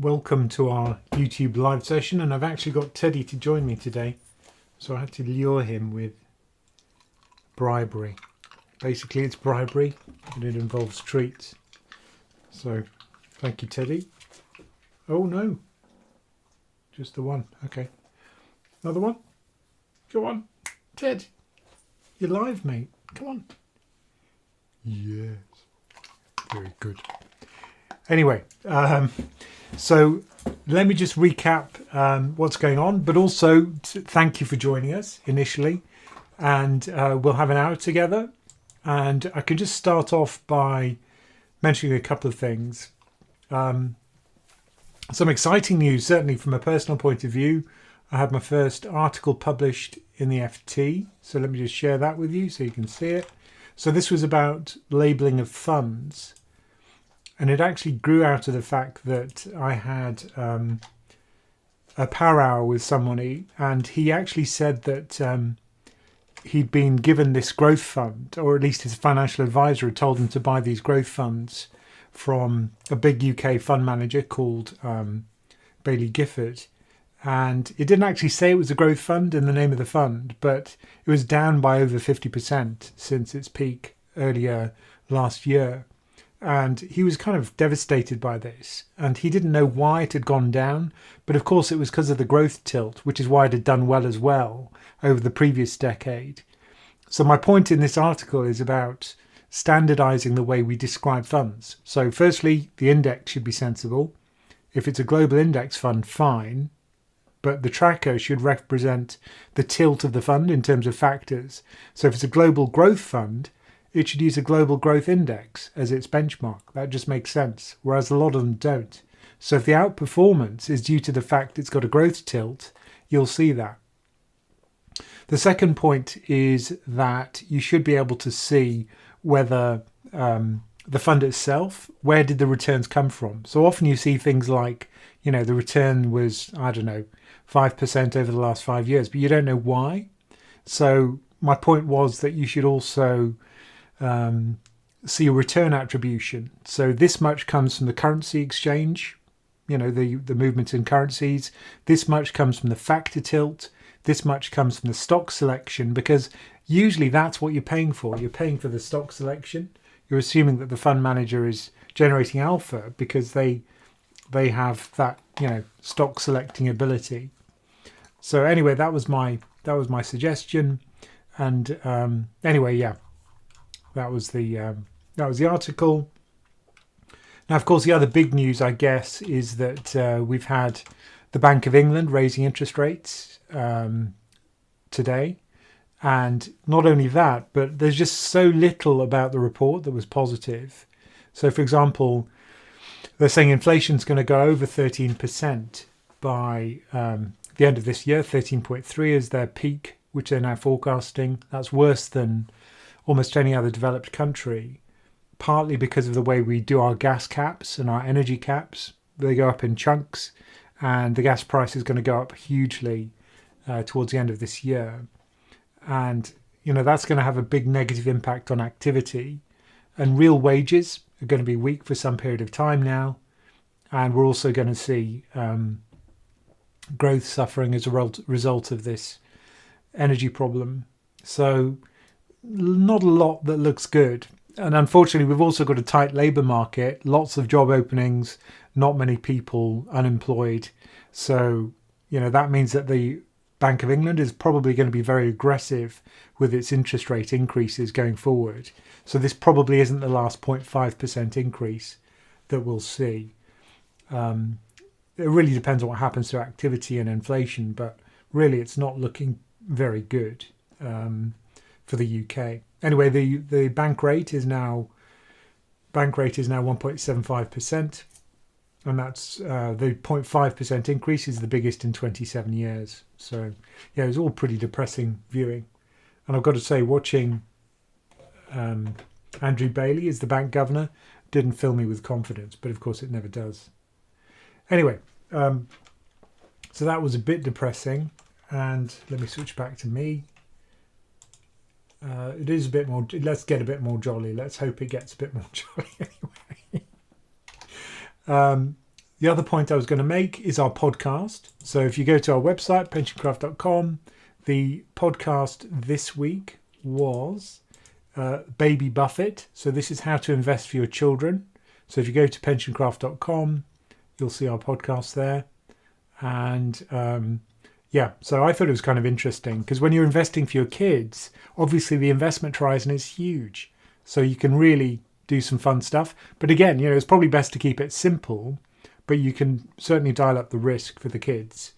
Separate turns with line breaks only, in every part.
Welcome to our YouTube live session, and I've actually got Teddy to join me today, so I had to lure him with bribery. Basically it's bribery and it involves treats. So thank you, Teddy. Oh no, just the one. Okay, another one. Go on, Ted, you're live, mate. Come on. Yes, very good. Anyway, so let me just recap what's going on, but also thank you for joining us initially, and we'll have an hour together. And I can just start off by mentioning a couple of things. Some exciting news, certainly from a personal point of view. I had my first article published in the FT, so let me just share that with you so you can see it. So this was about labelling of funds. And it actually grew out of the fact that I had a power hour with somebody, and he actually said that he'd been given this growth fund, or at least his financial advisor had told him to buy these growth funds from a big UK fund manager called Bailey Gifford. And it didn't actually say it was a growth fund in the name of the fund, but it was down by over 50% since its peak earlier last year. And he was kind of devastated by this, and he didn't know why it had gone down, but of course it was because of the growth tilt, which is why it had done well as well over the previous decade. So my point in this article is about standardizing the way we describe funds. So firstly, the index should be sensible. If it's a global index fund, fine, but the tracker should represent the tilt of the fund in terms of factors. So if it's a global growth fund, it should use a global growth index as its benchmark. That just makes sense, whereas a lot of them don't. So if the outperformance is due to the fact it's got a growth tilt, you'll see that. The second point is that you should be able to see whether the fund itself, where did the returns come from? So often you see things like, you know, the return was, I don't know, 5% over the last 5 years, but you don't know why. So my point was that you should also see a return attribution. So this much comes from the currency exchange, you know, the movement in currencies. This much comes from the factor tilt. This much comes from the stock selection, because usually that's what you're paying for. You're paying for the stock selection. You're assuming that the fund manager is generating alpha because they have that, you know, stock selecting ability. So anyway, that was my suggestion. And anyway, yeah. That was the article. Now, of course, the other big news, I guess, is that we've had the Bank of England raising interest rates today. And not only that, but there's just so little about the report that was positive. So, for example, they're saying inflation's going to go over 13% by the end of this year. 13.3 is their peak, which they're now forecasting. That's worse than almost any other developed country, partly because of the way we do our gas caps and our energy caps. They go up in chunks, and the gas price is going to go up hugely towards the end of this year. And, you know, that's going to have a big negative impact on activity. And real wages are going to be weak for some period of time now. And we're also going to see growth suffering as a result of this energy problem. So not a lot that looks good. And unfortunately, we've also got a tight labour market, lots of job openings, not many people unemployed. So, you know, that means that the Bank of England is probably going to be very aggressive with its interest rate increases going forward. So this probably isn't the last 0.5% increase that we'll see. It really depends on what happens to activity and inflation, but really it's not looking very good for the UK. Anyway, the bank rate is now 1.75%, and that's the 0.5% increase is the biggest in 27 years. So yeah, it was all pretty depressing viewing. And I've got to say, watching Andrew Bailey as the bank governor didn't fill me with confidence, but of course it never does. Anyway, so that was a bit depressing, and let me switch back to me. It is a bit more, let's get a bit more jolly. Let's hope it gets a bit more jolly anyway. The other point I was going to make is our podcast. So if you go to our website, pensioncraft.com, the podcast this week was Baby Buffett. So this is how to invest for your children. So if you go to pensioncraft.com, you'll see our podcast there. And yeah, so I thought it was kind of interesting because when you're investing for your kids, obviously the investment horizon is huge. So you can really do some fun stuff. But again, it's probably best to keep it simple, but you can certainly dial up the risk for the kids.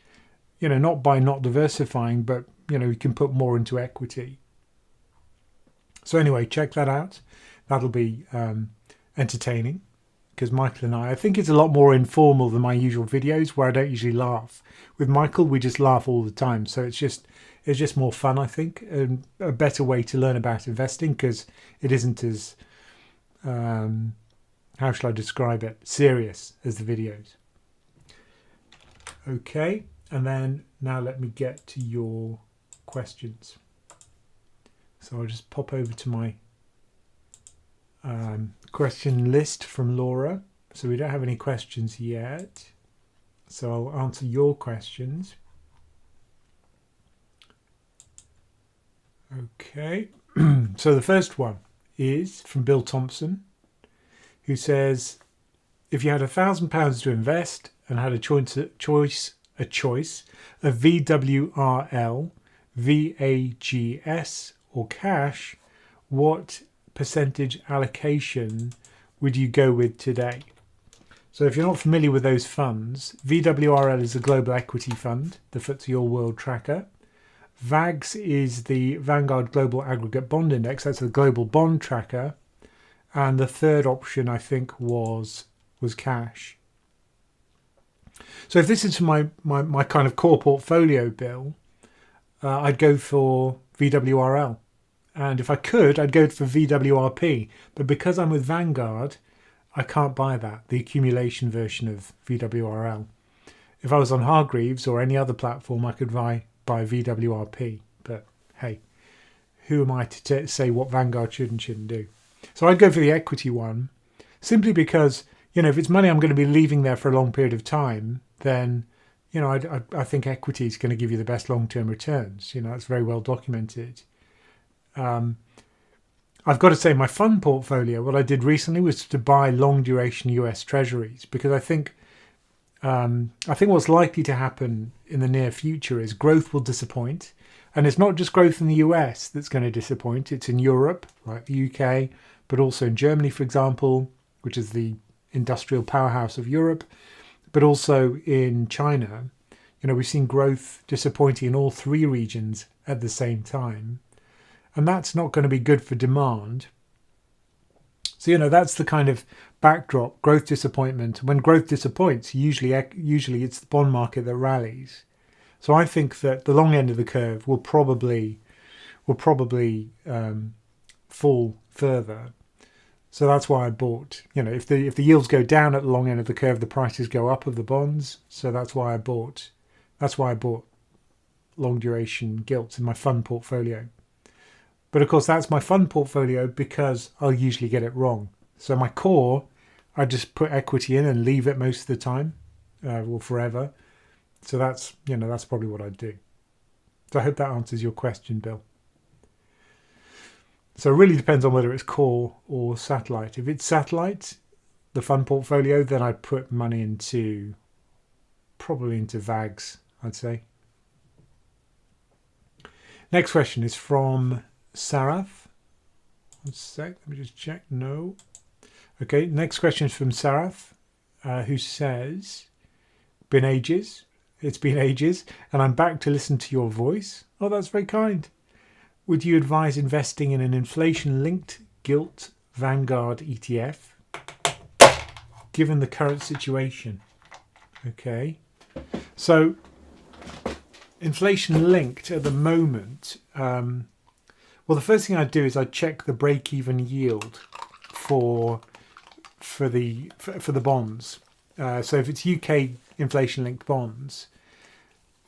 Not by not diversifying, but, you can put more into equity. So anyway, check that out. That'll be entertaining because Michael and I think it's a lot more informal than my usual videos where I don't usually laugh. With Michael, we just laugh all the time. So it's just more fun, I think, and a better way to learn about investing because it isn't as, how shall I describe it, serious as the videos. Okay, and then now let me get to your questions. So I'll just pop over to my question list from Laura. So we don't have any questions yet. So I'll answer your questions. Okay. So the first one is from Bill Thompson, who says, if you had £1,000 to invest and had a choice of VWRL, VAGS or cash, what percentage allocation would you go with today? So if you're not familiar with those funds, VWRL is a global equity fund, the FTSE All World tracker. VAGS is the Vanguard Global Aggregate Bond Index, that's a global bond tracker. And the third option, I think, was cash. So if this is my kind of core portfolio, Bill, I'd go for VWRL. And if I could, I'd go for VWRP. But because I'm with Vanguard, I can't buy that, the accumulation version of VWRL. If I was on Hargreaves or any other platform, I could buy VWRP. But hey, who am I to say what Vanguard should and shouldn't do? So I'd go for the equity one, simply because, if it's money I'm going to be leaving there for a long period of time, then, I think equity is going to give you the best long-term returns. It's very well documented. I've got to say my fund portfolio, what I did recently was to buy long duration US treasuries, because I think what's likely to happen in the near future is growth will disappoint. And it's not just growth in the US that's going to disappoint. It's in Europe, like the UK, but also in Germany, for example, which is the industrial powerhouse of Europe, but also in China. We've seen growth disappointing in all three regions at the same time. And that's not going to be good for demand. So, that's the kind of backdrop, growth disappointment. When growth disappoints, usually it's the bond market that rallies. So I think that the long end of the curve will probably fall further. So that's why I bought. If the yields go down at the long end of the curve, the prices go up of the bonds. So that's why I bought long duration gilts in my fund portfolio. But of course, that's my fund portfolio because I'll usually get it wrong. So my core, I just put equity in and leave it most of the time, or forever. So that's probably what I'd do. So I hope that answers your question, Bill. So it really depends on whether it's core or satellite. If it's satellite, the fund portfolio, then I'd put money probably into VAGS, I'd say. Next question is from Sarath. One sec, let me just check. No. Okay, next question is from Sarath, who says, it's been ages, and I'm back to listen to your voice. Oh, that's very kind. Would you advise investing in an inflation-linked gilt Vanguard ETF, given the current situation? Okay. So, inflation-linked at the moment, well, the first thing I'd do is I'd check the break-even yield for the bonds. So if it's UK inflation-linked bonds,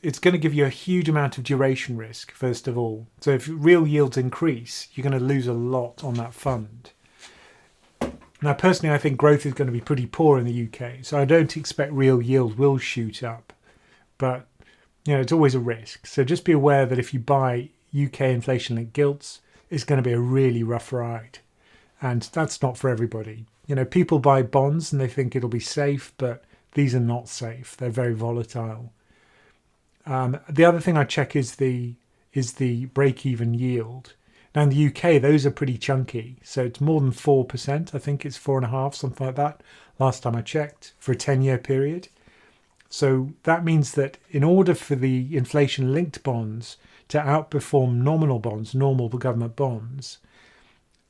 it's going to give you a huge amount of duration risk, first of all. So if real yields increase, you're going to lose a lot on that fund. Now, personally, I think growth is going to be pretty poor in the UK, so I don't expect real yield will shoot up. But, it's always a risk. So just be aware that if you buy UK inflation-linked gilts, it's going to be a really rough ride. And that's not for everybody. People buy bonds and they think it'll be safe, but these are not safe. They're very volatile. The other thing I check is the break-even yield. Now in the UK, those are pretty chunky. So it's more than 4%. I think it's 4.5%, something like that, last time I checked, for a 10-year period. So that means that in order for the inflation-linked bonds to outperform nominal bonds, normal government bonds,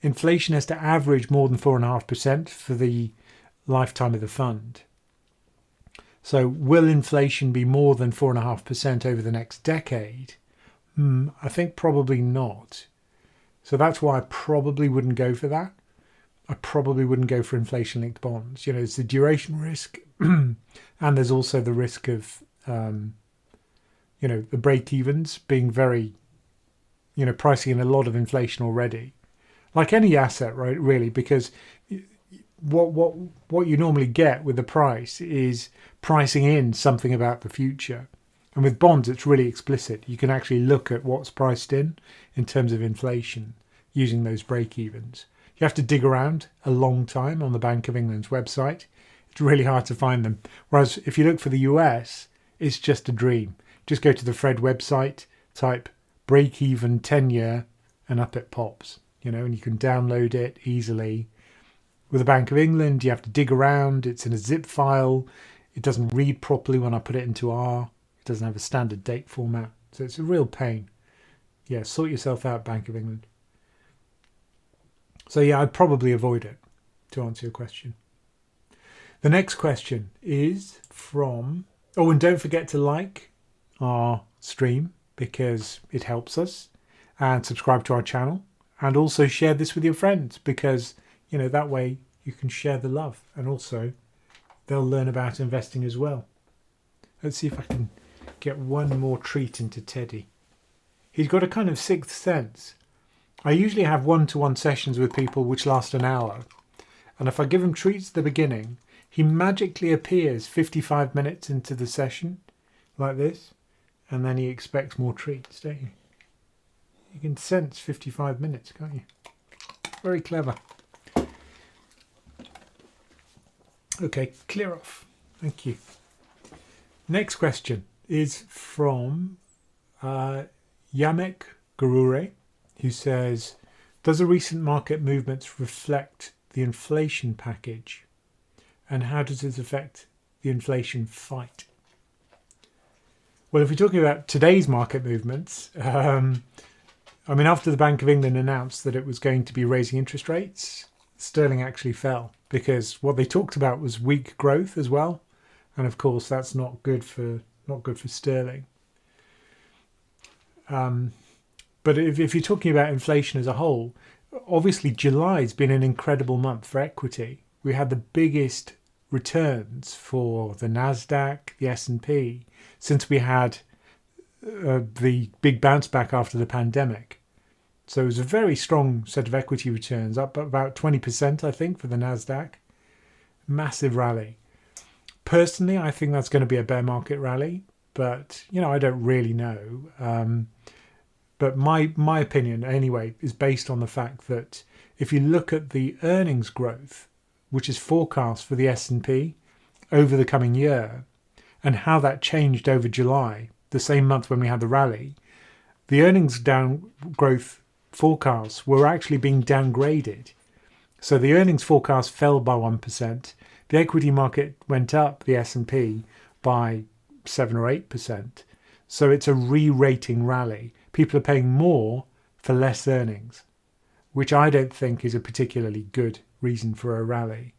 inflation has to average more than 4.5% for the lifetime of the fund. So will inflation be more than 4.5% over the next decade? I think probably not. So that's why I probably wouldn't go for that. I probably wouldn't go for inflation-linked bonds. It's the duration risk, and there's also the risk of, the break-evens being very, pricing in a lot of inflation already. Like any asset, right? Really, because what you normally get with the price is pricing in something about the future. And with bonds, it's really explicit. You can actually look at what's priced in terms of inflation using those break-evens. You have to dig around a long time on the Bank of England's website. It's really hard to find them. Whereas if you look for the US, it's just a dream. Just go to the Fred website, type break-even 10-year, and up it pops. And you can download it easily. With the Bank of England, you have to dig around. It's in a zip file. It doesn't read properly when I put it into R. It doesn't have a standard date format. So it's a real pain. Yeah, sort yourself out, Bank of England. So yeah, I'd probably avoid it, to answer your question. The next question is from... Oh, and don't forget to like our stream because it helps us. And subscribe to our channel. And also share this with your friends because, that way you can share the love. And also they'll learn about investing as well. Let's see if I can get one more treat into Teddy. He's got a kind of sixth sense. I usually have one-to-one sessions with people which last an hour. And if I give him treats at the beginning, he magically appears 55 minutes into the session like this. And then he expects more treats, don't you? You can sense 55 minutes, can't you? Very clever. Okay, clear off. Thank you. Next question is from Yamek Gurure, who says, does the recent market movements reflect the inflation package? And how does this affect the inflation fight? Well, if we're talking about today's market movements, after the Bank of England announced that it was going to be raising interest rates, sterling actually fell because what they talked about was weak growth as well. And of course, that's not good for sterling. But if you're talking about inflation as a whole, obviously July's been an incredible month for equity. We had the biggest returns for the Nasdaq, the S&P, since we had the big bounce back after the pandemic. So it was a very strong set of equity returns, up about 20%, I think, for the Nasdaq. Massive rally. Personally, I think that's going to be a bear market rally, but I don't really know. But my opinion, anyway, is based on the fact that if you look at the earnings growth, which is forecast for the S&P over the coming year, and how that changed over July, the same month when we had the rally, the earnings growth forecasts were actually being downgraded. So the earnings forecast fell by 1%. The equity market went up, the S&P, by 7 or 8%. So it's a re-rating rally. People are paying more for less earnings, which I don't think is a particularly good reason for a rally.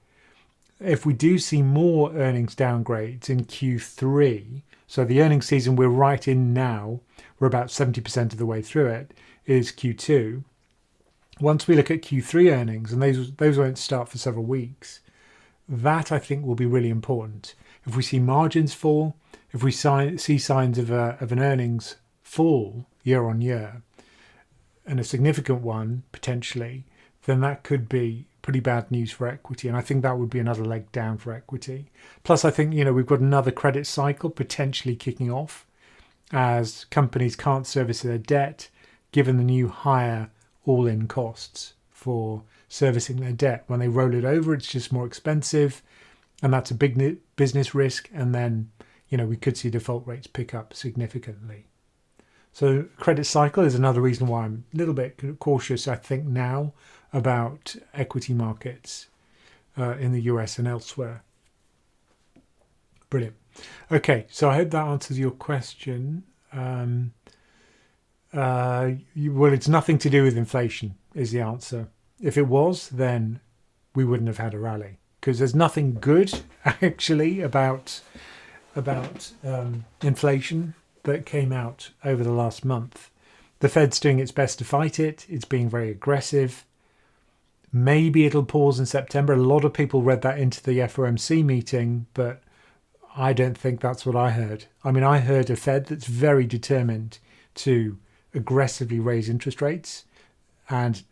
If we do see more earnings downgrades in Q3, so the earnings season we're right in now, we're about 70% of the way through it, is Q2. Once we look at Q3 earnings, and those won't start for several weeks, that I think will be really important. If we see margins fall, if we see signs of an earnings fall year on year, and a significant one potentially, then that could be pretty bad news for equity. And I think that would be another leg down for equity. Plus, I think, we've got another credit cycle potentially kicking off as companies can't service their debt, given the new higher all-in costs for servicing their debt. When they roll it over, it's just more expensive, and that's a big business risk. And then, we could see default rates pick up significantly. So credit cycle is another reason why I'm a little bit cautious, I think, now about equity markets in the US and elsewhere. Brilliant. Okay, so I hope that answers your question. Well, it's nothing to do with inflation is the answer. If it was, then we wouldn't have had a rally, because there's nothing good actually about inflation that came out over the last month. The Fed's doing its best to fight it. It's being very aggressive. Maybe it'll pause in September. A lot of people read that into the FOMC meeting, but I don't think that's what I heard. I mean, I heard a Fed that's very determined to aggressively raise interest rates, and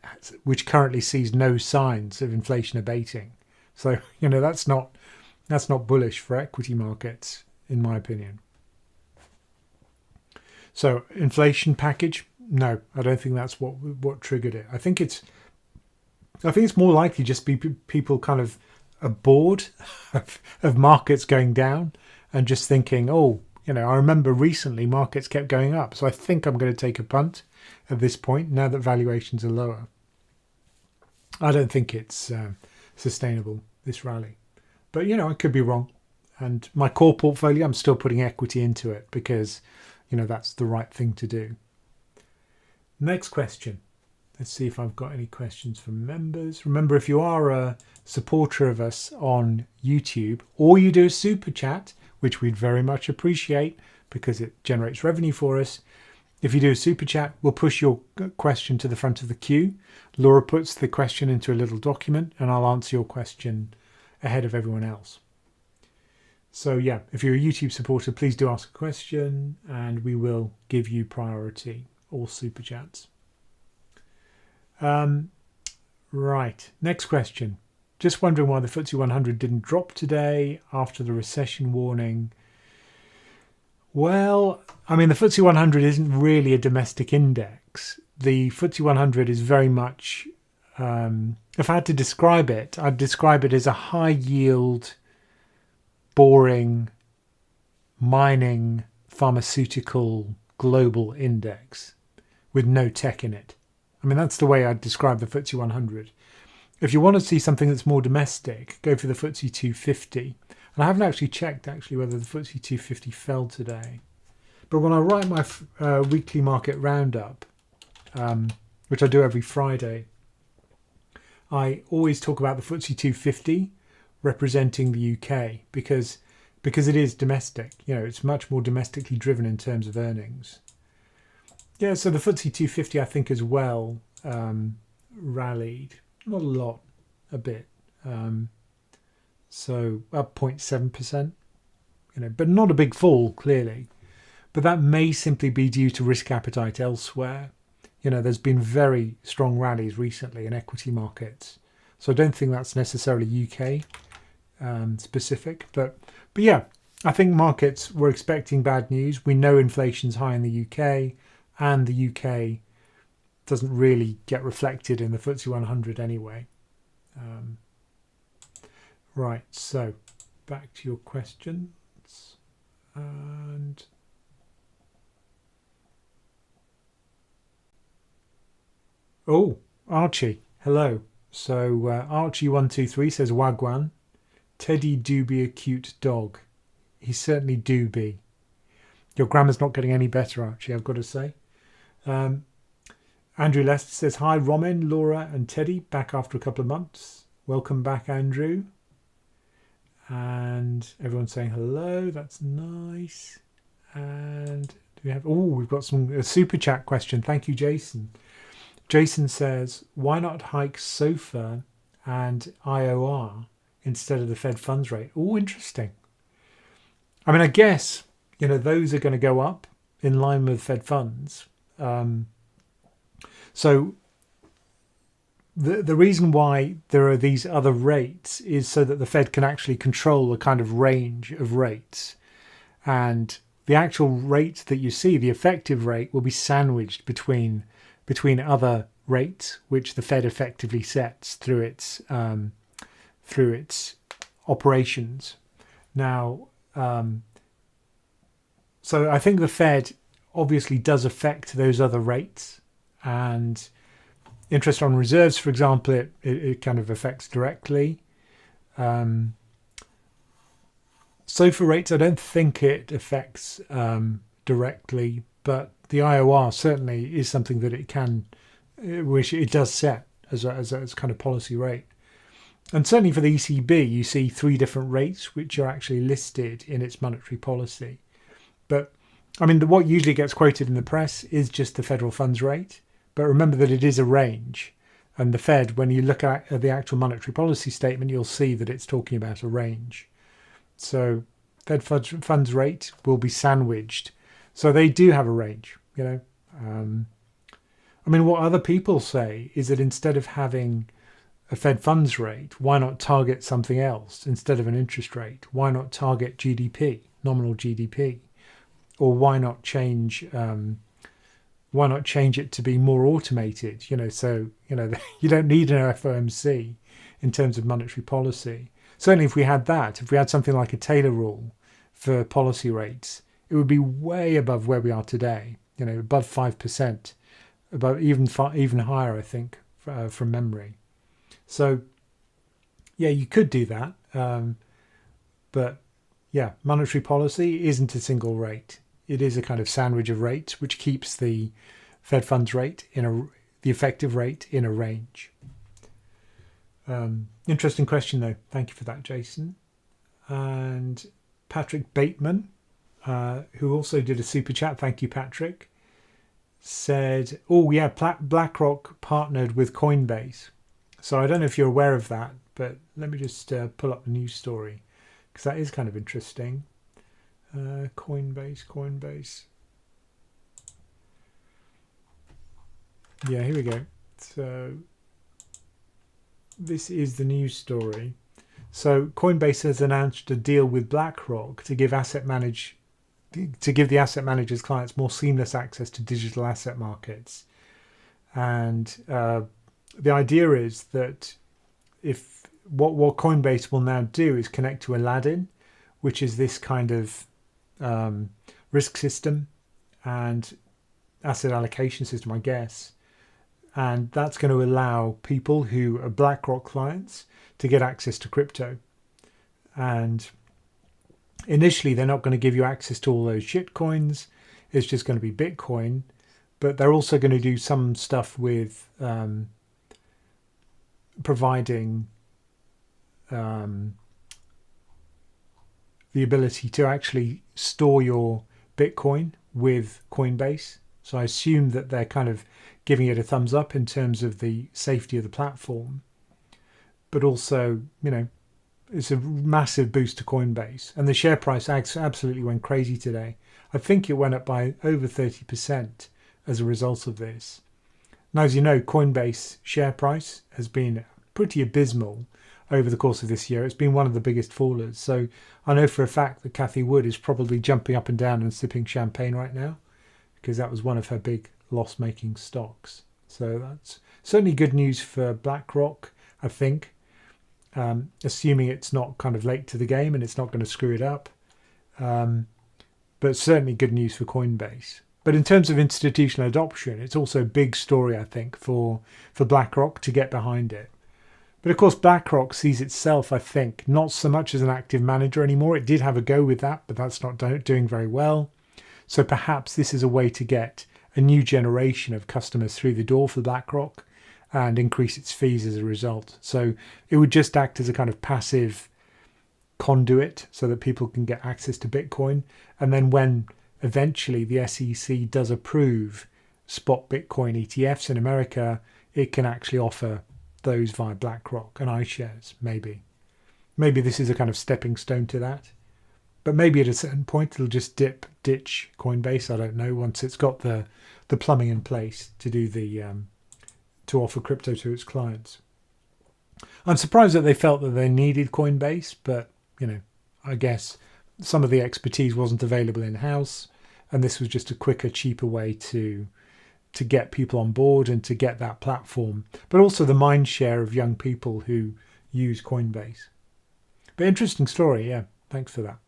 which currently sees no signs of inflation abating. So, that's not bullish for equity markets, in my opinion. So inflation package, no, I don't think that's what triggered it. I think it's more likely just be people kind of are bored of markets going down and just thinking, I remember recently markets kept going up, so I think I'm going to take a punt at this point now that valuations are lower. I don't think it's sustainable, this rally, but I could be wrong. And my core portfolio, I'm still putting equity into it because that's the right thing to do. Next question. Let's see if I've got any questions from members. Remember, if you are a supporter of us on YouTube, or you do a super chat, which we'd very much appreciate because it generates revenue for us. If you do a super chat, we'll push your question to the front of the queue. Laura puts the question into a little document and I'll answer your question ahead of everyone else. So yeah, if you're a YouTube supporter, please do ask a question and we will give you priority, all super chats. Right, next question. Just wondering why the FTSE 100 didn't drop today after the recession warning. Well, I mean, the FTSE 100 isn't really a domestic index. The FTSE 100 is very much, if I had to describe it, I'd describe it as a high yield, boring, mining, pharmaceutical, global index with no tech in it. I mean, that's the way I'd describe the FTSE 100. If you want to see something that's more domestic, go for the FTSE 250. And I haven't actually checked whether the FTSE 250 fell today. But when I write my weekly market roundup, which I do every Friday, I always talk about the FTSE 250 representing the UK because it is domestic. It's much more domestically driven in terms of earnings. Yeah, so the FTSE 250 I think as well rallied. Not a lot, a bit. So up 0.7%, but not a big fall, clearly. But that may simply be due to risk appetite elsewhere. There's been very strong rallies recently in equity markets. So I don't think that's necessarily UK specific. But yeah, I think markets were expecting bad news. We know inflation's high in the UK, and the UK doesn't really get reflected in the FTSE 100 anyway. Right, so back to your questions. And Archie, hello. So Archie123 says Wagwan. Teddy do be a cute dog. He certainly do be. Your grammar's not getting any better, Archie, I've got to say. Andrew Lester says, hi, Ramin, Laura and Teddy, back after a couple of months. Welcome back, Andrew. And everyone's saying hello. That's nice. And do we have... we've got a super chat question. Thank you, Jason. Jason says, why not hike SOFR and IOR instead of the Fed funds rate? Interesting. I mean, I guess, those are going to go up in line with Fed funds. So the reason why there are these other rates is so that the Fed can actually control a kind of range of rates. And the actual rate that you see, the effective rate, will be sandwiched between other rates, which the Fed effectively sets through its operations. Now, so I think the Fed obviously does affect those other rates, and interest on reserves, for example, it kind of affects directly. SOFR rates, I don't think it affects directly, but the IOR certainly is something that it can, which it does set as a kind of policy rate. And certainly for the ECB, you see 3 different rates which are actually listed in its monetary policy. But I mean, what usually gets quoted in the press is just the federal funds rate. But remember that it is a range. And the Fed, when you look at the actual monetary policy statement, you'll see that it's talking about a range. So Fed funds rate will be sandwiched. So they do have a range, you know. I mean, what other people say is that instead of having a Fed funds rate, why not target something else instead of an interest rate? Why not target GDP, nominal GDP? Or why not change it to be more automated? You know, so you don't need an FOMC in terms of monetary policy. Certainly, if we had something like a Taylor rule for policy rates, it would be way above where we are today. You know, above 5%, above even higher, I think, from memory. So, yeah, you could do that, but yeah, monetary policy isn't a single rate. It is a kind of sandwich of rates, which keeps the Fed funds rate the effective rate in a range. Interesting question, though. Thank you for that, Jason. And Patrick Bateman, who also did a super chat, thank you, Patrick, said, oh, yeah, BlackRock partnered with Coinbase. So I don't know if you're aware of that, but let me just pull up the news story, because that is kind of interesting. Coinbase. Yeah, here we go. So this is the news story. So Coinbase has announced a deal with BlackRock to give the asset managers' clients more seamless access to digital asset markets. And the idea is that if what Coinbase will now do is connect to Aladdin, which is this kind of risk system and asset allocation system, I guess. And that's going to allow people who are BlackRock clients to get access to crypto. And initially, they're not going to give you access to all those shit coins. It's just going to be Bitcoin. But they're also going to do some stuff with providing the ability to actually store your Bitcoin with Coinbase. So I assume that they're kind of giving it a thumbs up in terms of the safety of the platform. But also, it's a massive boost to Coinbase. And the share price absolutely went crazy today. I think it went up by over 30% as a result of this. Now, as you know, Coinbase share price has been pretty abysmal over the course of this year. It's been one of the biggest fallers. So I know for a fact that Cathie Wood is probably jumping up and down and sipping champagne right now, because that was one of her big loss-making stocks. So that's certainly good news for BlackRock, I think, assuming it's not kind of late to the game and it's not going to screw it up. But certainly good news for Coinbase. But in terms of institutional adoption, it's also a big story, I think, for BlackRock to get behind it. But of course, BlackRock sees itself, I think, not so much as an active manager anymore. It did have a go with that, but that's not doing very well. So perhaps this is a way to get a new generation of customers through the door for BlackRock and increase its fees as a result. So it would just act as a kind of passive conduit so that people can get access to Bitcoin. And then when eventually the SEC does approve spot Bitcoin ETFs in America, it can actually offer those via BlackRock and iShares, maybe. Maybe this is a kind of stepping stone to that. But maybe at a certain point it'll just ditch Coinbase. I don't know. Once it's got the plumbing in place to do to offer crypto to its clients. I'm surprised that they felt that they needed Coinbase, but I guess some of the expertise wasn't available in-house, and this was just a quicker, cheaper way to get people on board and to get that platform, but also the mind share of young people who use Coinbase. But interesting story, yeah. Thanks for that.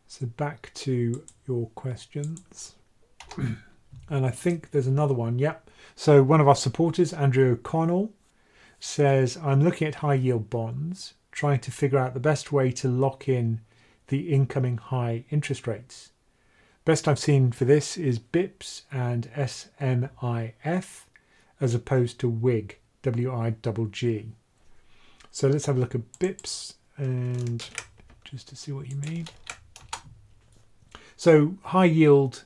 So back to your questions. And I think there's another one. Yep. So one of our supporters, Andrew O'Connell, says, I'm looking at high yield bonds, trying to figure out the best way to lock in the incoming high interest rates. Best I've seen for this is BIPS and SMIF as opposed to WIGG, WIGG. So let's have a look at BIPS and just to see what you mean. So high yield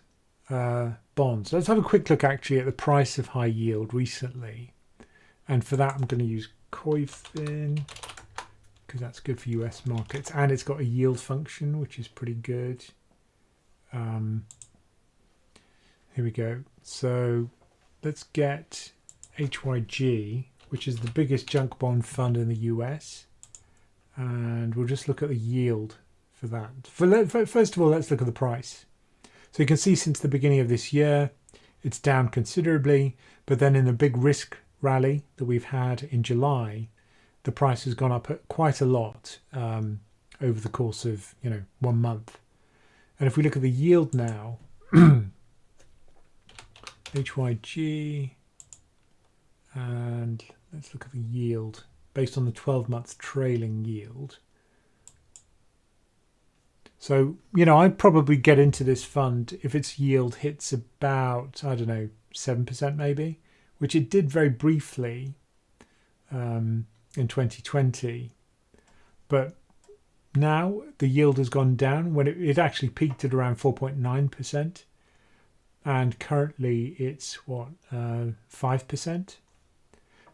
bonds. Let's have a quick look actually at the price of high yield recently. And for that, I'm going to use COIFIN because that's good for US markets. And it's got a yield function, which is pretty good. Here we go. So let's get HYG, which is the biggest junk bond fund in the US. And we'll just look at the yield for that. First of all, let's look at the price. So you can see since the beginning of this year, it's down considerably, but then in the big risk rally that we've had in July, the price has gone up quite a lot over the course of 1 month. And if we look at the yield now, HYG, and let's look at the yield based on the 12-month trailing yield. So, I'd probably get into this fund if its yield hits about, 7% maybe, which it did very briefly in 2020. But now the yield has gone down when it actually peaked at around 4.9%. And currently it's 5%.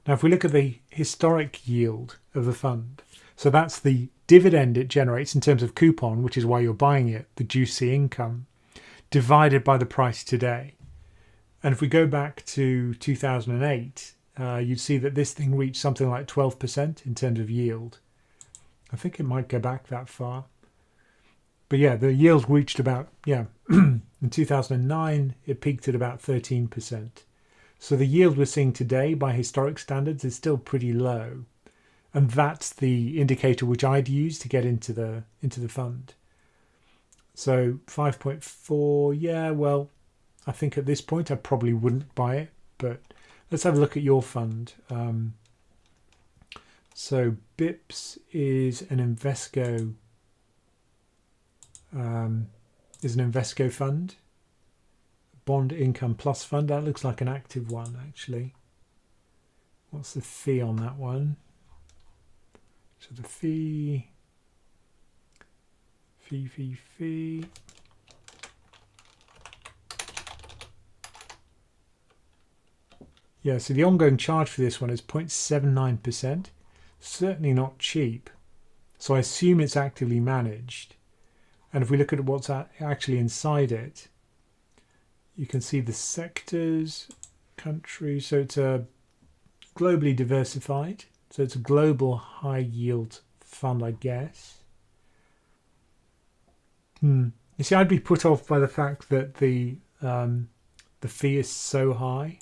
Now, if we look at the historic yield of the fund, so that's the dividend it generates in terms of coupon, which is why you're buying it, the juicy income, divided by the price today. And if we go back to 2008, you'd see that this thing reached something like 12% in terms of yield. I think it might go back that far. But yeah, the yield reached about, in 2009, it peaked at about 13%. So the yield we're seeing today by historic standards is still pretty low. And that's the indicator which I'd use to get into the fund. So 5.4, yeah, well, I think at this point I probably wouldn't buy it. But let's have a look at your fund. So BIPS is an Invesco fund. Bond Income Plus Fund. That looks like an active one, actually. What's the fee on that one? So the fee. Yeah, so the ongoing charge for this one is 0.79%. Certainly not cheap. So I assume it's actively managed. And if we look at what's actually inside it, you can see the sectors, countries. So it's a globally diversified. So it's a global high yield fund, I guess. You see, I'd be put off by the fact that the fee is so high,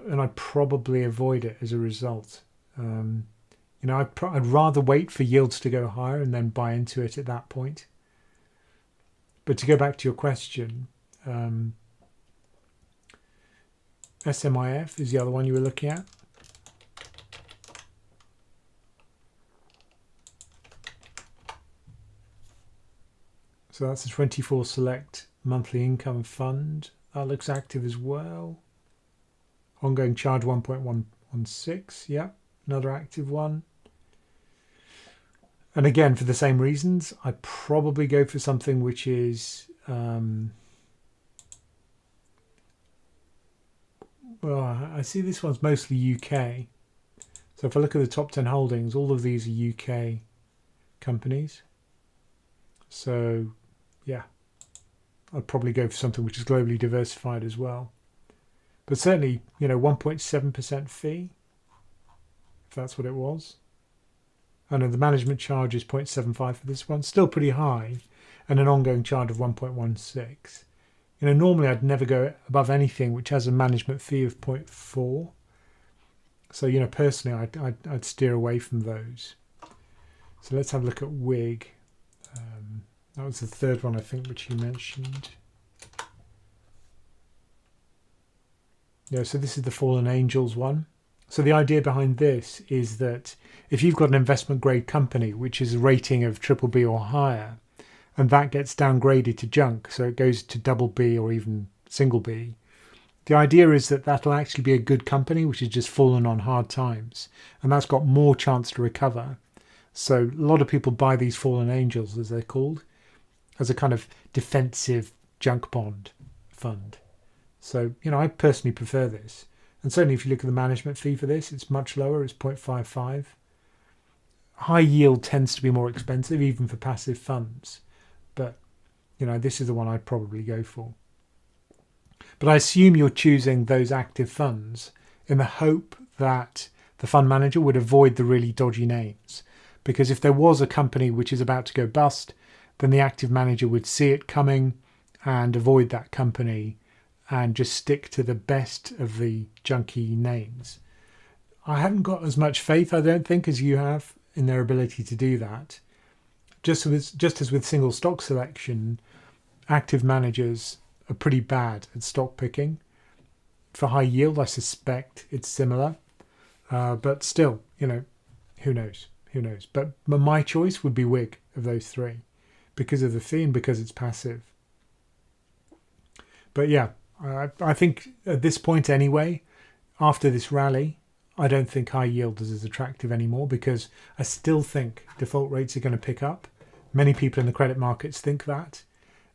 and I'd probably avoid it as a result. I'd rather wait for yields to go higher and then buy into it at that point. But to go back to your question, SMIF is the other one you were looking at. So that's a 24 select monthly income fund. That looks active as well. Ongoing charge 1.116. Yeah, another active one. And again, for the same reasons, I'd probably go for something which is, well, I see this one's mostly UK. So if I look at the top 10 holdings, all of these are UK companies. So, yeah, I'd probably go for something which is globally diversified as well. But certainly, 1.7% fee, if that's what it was. I know the management charge is 0.75 for this one, still pretty high, and an ongoing charge of 1.16. Normally I'd never go above anything which has a management fee of 0.4. So, personally, I'd steer away from those. So let's have a look at WIGG. That was the third one, I think, which you mentioned. Yeah, so this is the Fallen Angels one. So the idea behind this is that if you've got an investment grade company, which is a rating of BBB or higher, and that gets downgraded to junk, so it goes to BB or even single B, the idea is that that'll actually be a good company which has just fallen on hard times, and that's got more chance to recover. So a lot of people buy these Fallen Angels, as they're called, as a kind of defensive junk bond fund. So, I personally prefer this. And certainly if you look at the management fee for this, it's much lower, it's 0.55. High yield tends to be more expensive, even for passive funds. But, this is the one I'd probably go for. But I assume you're choosing those active funds in the hope that the fund manager would avoid the really dodgy names. Because if there was a company which is about to go bust, then the active manager would see it coming and avoid that company and just stick to the best of the junky names. I haven't got as much faith, I don't think, as you have in their ability to do that. Just as with single stock selection, active managers are pretty bad at stock picking. For high yield, I suspect it's similar. But still, who knows? Who knows? But my choice would be WIGG of those three because of the fee and because it's passive. But yeah, I think at this point anyway, after this rally, I don't think high yield is as attractive anymore because I still think default rates are going to pick up. Many people in the credit markets think that.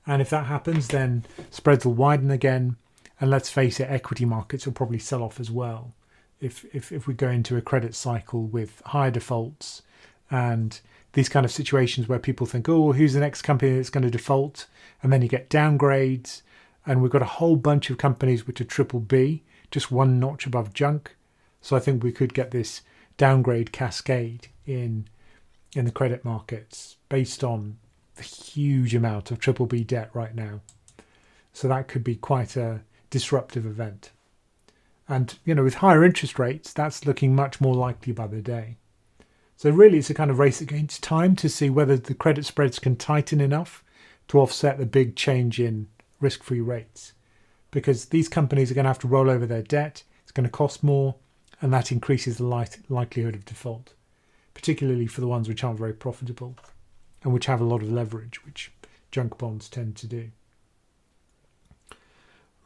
And if that happens, then spreads will widen again. And let's face it, equity markets will probably sell off as well. If we go into a credit cycle with higher defaults and these kind of situations where people think, oh, who's the next company that's going to default? And then you get downgrades. And we've got a whole bunch of companies which are BBB, just one notch above junk. So I think we could get this downgrade cascade in the credit markets based on the huge amount of BBB debt right now. So that could be quite a disruptive event. And, with higher interest rates, that's looking much more likely by the day. So really it's a kind of race against time to see whether the credit spreads can tighten enough to offset the big change in risk-free rates. Because these companies are going to have to roll over their debt, it's going to cost more, and that increases the likelihood of default, particularly for the ones which aren't very profitable and which have a lot of leverage, which junk bonds tend to do.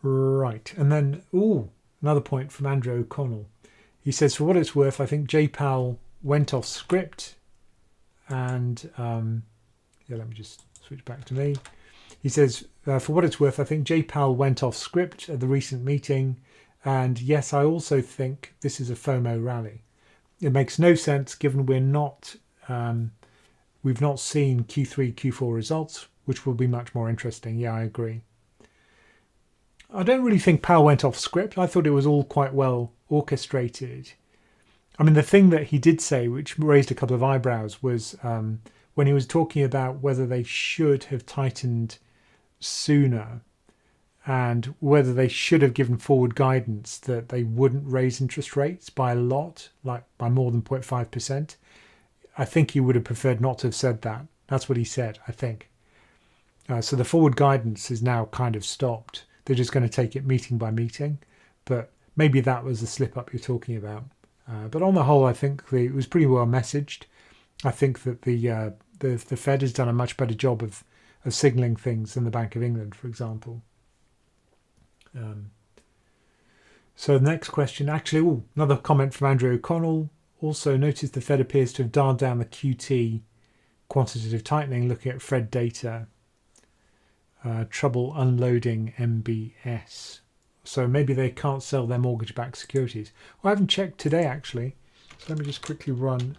Right, and then, another point from Andrew O'Connell. He says, for what it's worth, I think J. Powell went off script and, let me just switch back to me. He says, for what it's worth, I think J. Powell went off script at the recent meeting. And yes, I also think this is a FOMO rally. It makes no sense given we've not seen Q3, Q4 results, which will be much more interesting. Yeah, I agree. I don't really think Powell went off script. I thought it was all quite well orchestrated. I mean, the thing that he did say, which raised a couple of eyebrows, was when he was talking about whether they should have tightened sooner and whether they should have given forward guidance that they wouldn't raise interest rates by a lot, like by more than 0.5%. I think he would have preferred not to have said that. That's what he said, I think. So the forward guidance is now kind of stopped. They're just going to take it meeting by meeting. But maybe that was the slip up you're talking about. But on the whole, I think it was pretty well messaged. I think that the Fed has done a much better job of signalling things than the Bank of England, for example. So the next question, actually, another comment from Andrew O'Connell. Also noticed the Fed appears to have dialed down the QT quantitative tightening, looking at Fed data. Trouble unloading MBS. So maybe they can't sell their mortgage-backed securities. Well, I haven't checked today, actually. So let me just quickly run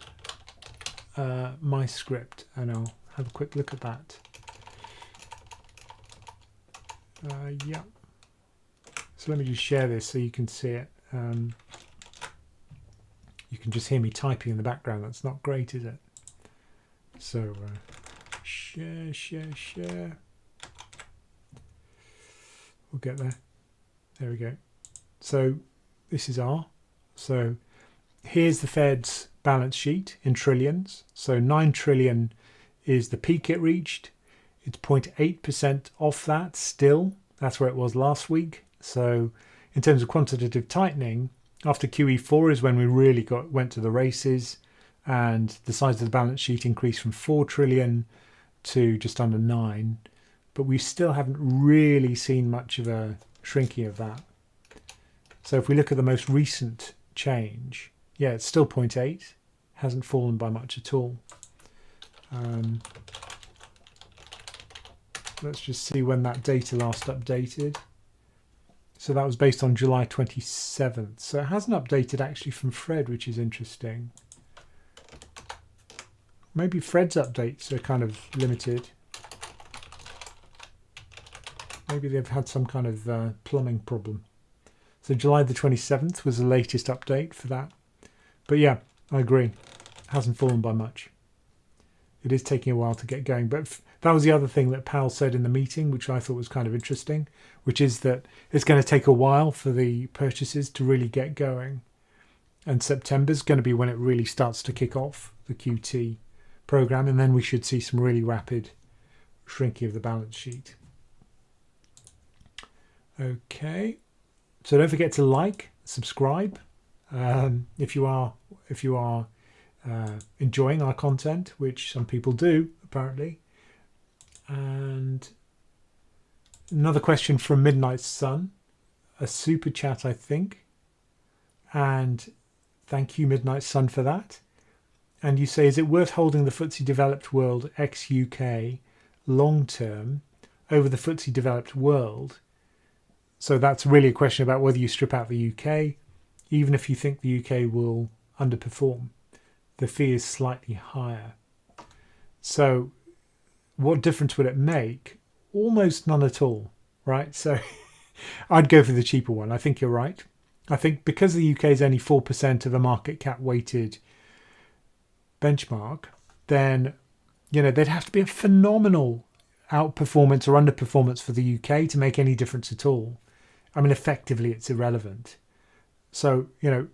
my script and I'll have a quick look at that. Yeah. So let me just share this so you can see it. You can just hear me typing in the background. That's not great, is it? So share. We'll get there. There we go. So this is R. So here's the Fed's balance sheet in trillions. So 9 trillion is the peak it reached. It's 0.8% off that still. That's where it was last week. So in terms of quantitative tightening, after QE4 is when we really went to the races, and the size of the balance sheet increased from 4 trillion to just under 9. But we still haven't really seen much of a shrinking of that. So if we look at the most recent change, yeah, it's still 0.8, hasn't fallen by much at all. Let's just see when that data last updated. So that was based on July 27th. So it hasn't updated actually from Fred, which is interesting. Maybe Fred's updates are kind of limited. Maybe they've had some kind of plumbing problem. So July the 27th was the latest update for that. But yeah, I agree. It hasn't fallen by much. It is taking a while to get going. But that was the other thing that Powell said in the meeting, which I thought was kind of interesting, which is that it's going to take a while for the purchases to really get going. And September's going to be when it really starts to kick off, the QT program. And then we should see some really rapid shrinking of the balance sheet. Okay. So don't forget to like, subscribe, if you are enjoying our content, which some people do apparently. And another question from Midnight Sun, a super chat, I think. And thank you, Midnight Sun, for that. And you say, is it worth holding the FTSE Developed World ex-U.K. long term over the FTSE Developed World? So that's really a question about whether you strip out the UK, even if you think the UK will underperform. The fee is slightly higher. So what difference would it make? Almost none at all, right? So I'd go for the cheaper one. I think you're right. I think because the UK is only 4% of a market cap weighted benchmark, then, you know, there'd have to be a phenomenal outperformance or underperformance for the UK to make any difference at all. I mean, effectively, it's irrelevant. So, you know,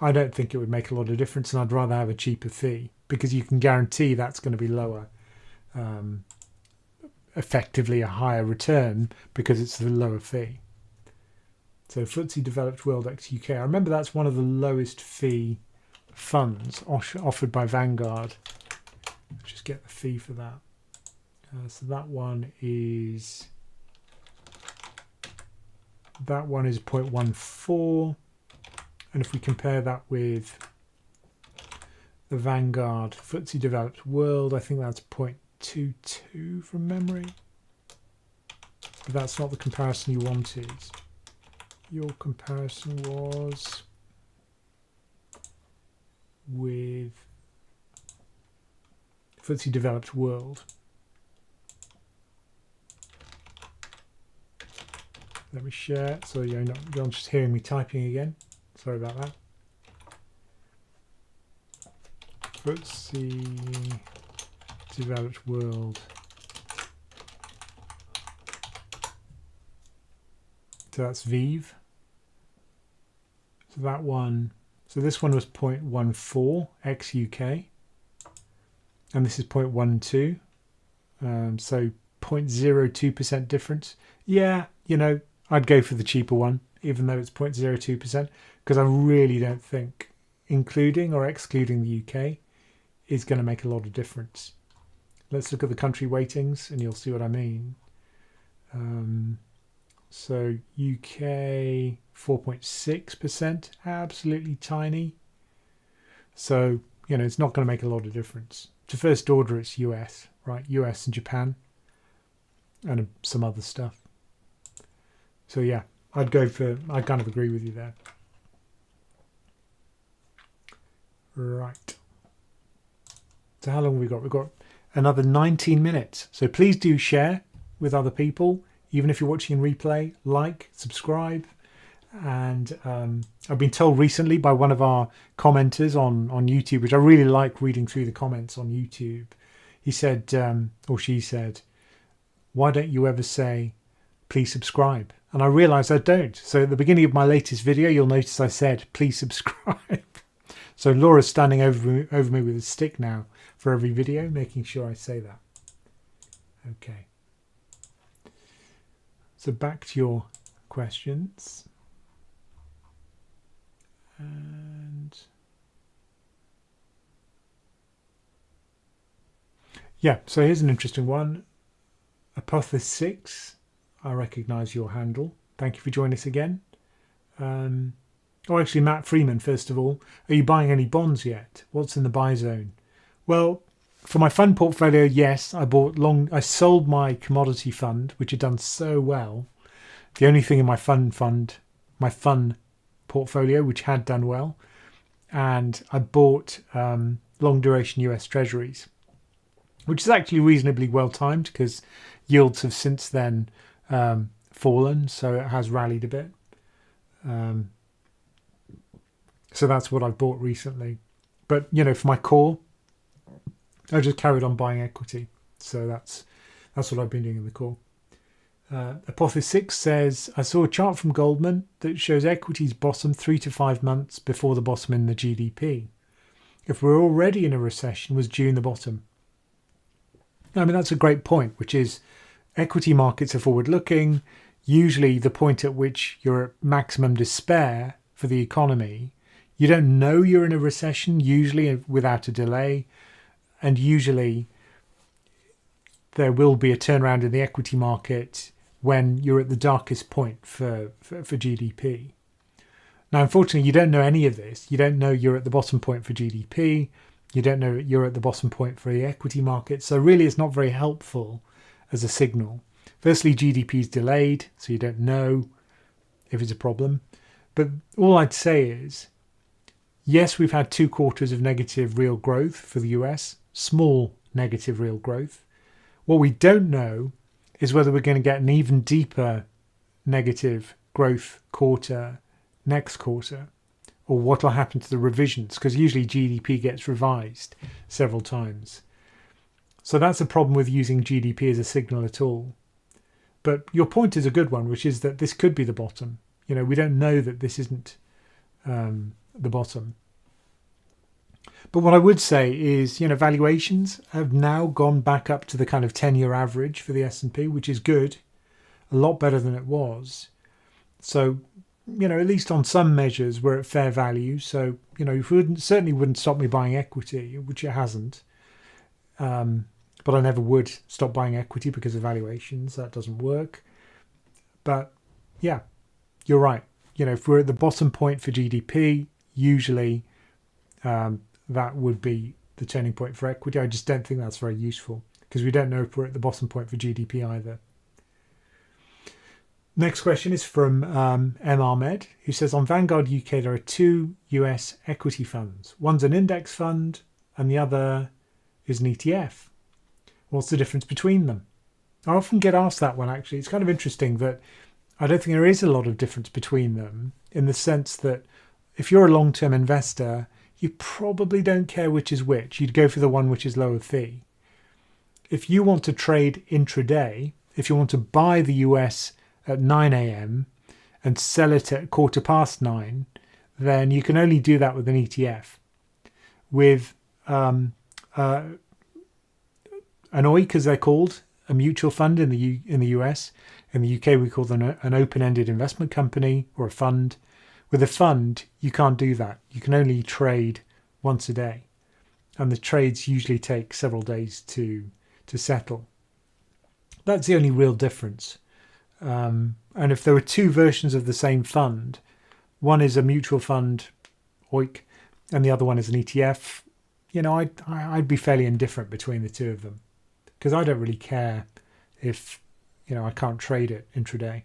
I don't think it would make a lot of difference, and I'd rather have a cheaper fee because you can guarantee that's going to be lower, effectively a higher return because it's the lower fee. So FTSE Developed World ex-UK. I remember that's one of the lowest fee funds offered by Vanguard. Let's just get the fee for that. So that one is 0.14, and if we compare that with the Vanguard FTSE Developed World, I think that's 0.22 from memory. But that's not the comparison you wanted. Your comparison was with FTSE Developed World. Let me share. So you're just hearing me typing again. Sorry about that. FTSE Developed World. So that's VIV. So that one. So this one was 0.14 ex-UK. And this is 0.12. So 0.02% difference. Yeah, you know, I'd go for the cheaper one, even though it's 0.02%, because I really don't think including or excluding the UK is going to make a lot of difference. Let's look at the country weightings and you'll see what I mean. So UK 4.6%, absolutely tiny. So, you know, it's not going to make a lot of difference. To first order, it's US, right? US and Japan and some other stuff. So yeah, I kind of agree with you there. Right. So how long have we got? We've got another 19 minutes. So please do share with other people, even if you're watching in replay, like, subscribe, And I've been told recently by one of our commenters on YouTube, which I really like reading through the comments on YouTube. He said, or she said, why don't you ever say, please subscribe? And I realised I don't. So at the beginning of my latest video, you'll notice I said, please subscribe. So Laura's standing over me with a stick now for every video, making sure I say that. Okay. So back to your questions. And yeah, so here's an interesting one. Apothis 6, I recognise your handle. Thank you for joining us again. Oh, actually, Matt Freeman, first of all. Are you buying any bonds yet? What's in the buy zone? Well, for my fund portfolio, yes, I sold my commodity fund, which had done so well. The only thing in my fund portfolio which had done well, and I bought long duration US Treasuries, which is actually reasonably well timed because yields have since then fallen, so it has rallied a bit. So that's what I've bought recently. But for my core, I just carried on buying equity. So that's what I've been doing in the core. Apothis 6 says, I saw a chart from Goldman that shows equities bottom 3 to 5 months before the bottom in the GDP. If we're already in a recession, was June the bottom? I mean, that's a great point, which is equity markets are forward looking. Usually the point at which you're at maximum despair for the economy, you don't know you're in a recession, usually without a delay. And usually there will be a turnaround in the equity market when you're at the darkest point for GDP. Now, unfortunately, you don't know any of this. You don't know you're at the bottom point for GDP. You don't know you're at the bottom point for the equity market. So really, it's not very helpful as a signal. Firstly, GDP is delayed, so you don't know if it's a problem. But all I'd say is, yes, we've had 2 quarters of negative real growth for the US, small negative real growth. What we don't know is whether we're going to get an even deeper negative growth quarter next quarter, or what will happen to the revisions, because usually GDP gets revised several times. So that's a problem with using GDP as a signal at all. But your point is a good one, which is that this could be the bottom. We don't know that this isn't the bottom. But what I would say is, valuations have now gone back up to the kind of 10-year average for the S&P, which is good, a lot better than it was. So, at least on some measures, we're at fair value. So, certainly wouldn't stop me buying equity, which it hasn't. But I never would stop buying equity because of valuations. That doesn't work. But yeah, you're right. If we're at the bottom point for GDP, usually that would be the turning point for equity. I just don't think that's very useful because we don't know if we're at the bottom point for GDP either. Next question is from M. Ahmed, who says, on Vanguard UK, there are 2 US equity funds. One's an index fund and the other is an ETF. What's the difference between them? I often get asked that one, actually. It's kind of interesting that I don't think there is a lot of difference between them, in the sense that if you're a long-term investor, you probably don't care which is which. You'd go for the one which is lower fee. If you want to trade intraday, if you want to buy the US at 9 a.m. and sell it at 9:15, then you can only do that with an ETF. With an OIC, as they're called, a mutual fund in the US. In the UK, we call them an open-ended investment company or a fund. With a fund, you can't do that. You can only trade once a day. And the trades usually take several days to settle. That's the only real difference. And if there were 2 versions of the same fund, one is a mutual fund, OIC, and the other one is an ETF, I'd be fairly indifferent between the 2 of them. Because I don't really care if, I can't trade it intraday.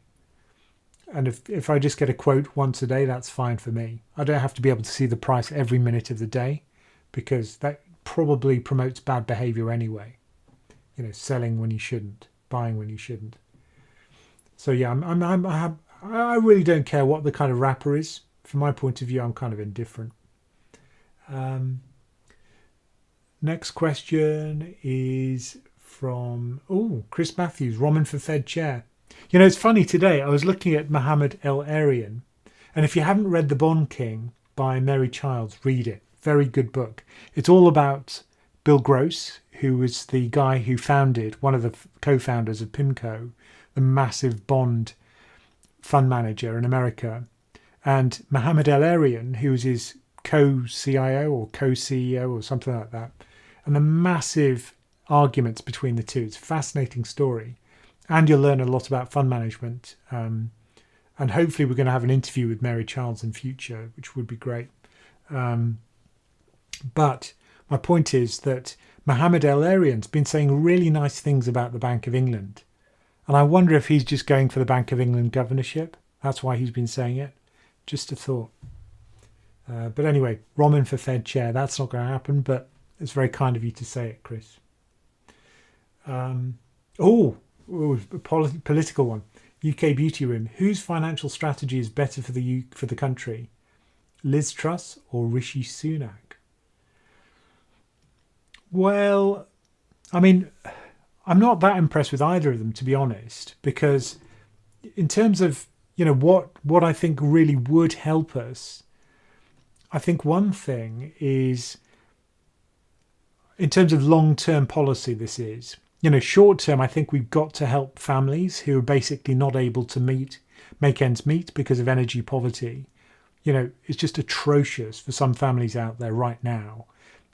And if I just get a quote once a day, that's fine for me. I don't have to be able to see the price every minute of the day, because that probably promotes bad behavior anyway. Selling when you shouldn't, buying when you shouldn't. So yeah, I'm I really don't care what the kind of wrapper is. From my point of view, I'm kind of indifferent. Next question is from Chris Matthews, Ramin for Fed Chair. You know, it's funny today. I was looking at Mohammed El-Arian, and if you haven't read The Bond King by Mary Childs, read it. Very good book. It's all about Bill Gross, who was the guy who founded, one of the co-founders of PIMCO, the massive bond fund manager in America, and Mohammed El-Arian, who was his co-CIO or co-CEO or something like that, and the massive arguments between the two. It's a fascinating story, and you'll learn a lot about fund management. And hopefully we're going to have an interview with Mary Childs in future, which would be great. But my point is that Mohammed El-Arian's been saying really nice things about the Bank of England. And I wonder if he's just going for the Bank of England governorship. That's why he's been saying it. Just a thought. But anyway, Ramin for Fed Chair. That's not going to happen, but it's very kind of you to say it, Chris. Political one. UK Beauty Room. Whose financial strategy is better for the country? Liz Truss or Rishi Sunak? Well, I mean, I'm not that impressed with either of them, to be honest, because in terms of, you know, what I think really would help us, I think one thing is, in terms of long-term policy, this is, you know, short-term, I think we've got to help families who are basically not able to make ends meet because of energy poverty. You know, it's just atrocious for some families out there right now.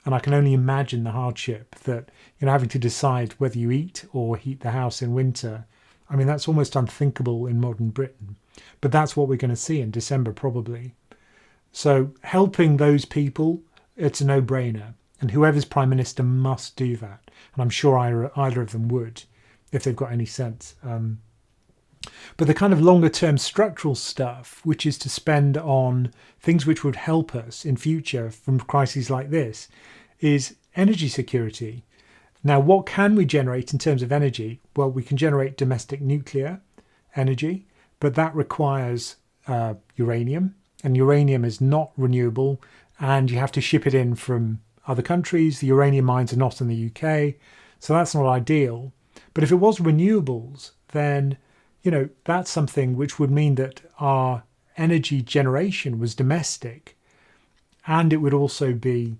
And I can only imagine the hardship that, you know, having to decide whether you eat or heat the house in winter. I mean, that's almost unthinkable in modern Britain. But that's what we're going to see in December, probably. So helping those people, it's a no-brainer. And whoever's Prime Minister must do that. And I'm sure either of them would, if they've got any sense. But the kind of longer-term structural stuff, which is to spend on things which would help us in future from crises like this, is energy security. Now, what can we generate in terms of energy? Well, we can generate domestic nuclear energy, but that requires uranium, and uranium is not renewable, and you have to ship it in from other countries. The uranium mines are not in the UK, so that's not ideal. But if it was renewables, then, you know, that's something which would mean that our energy generation was domestic, and it would also be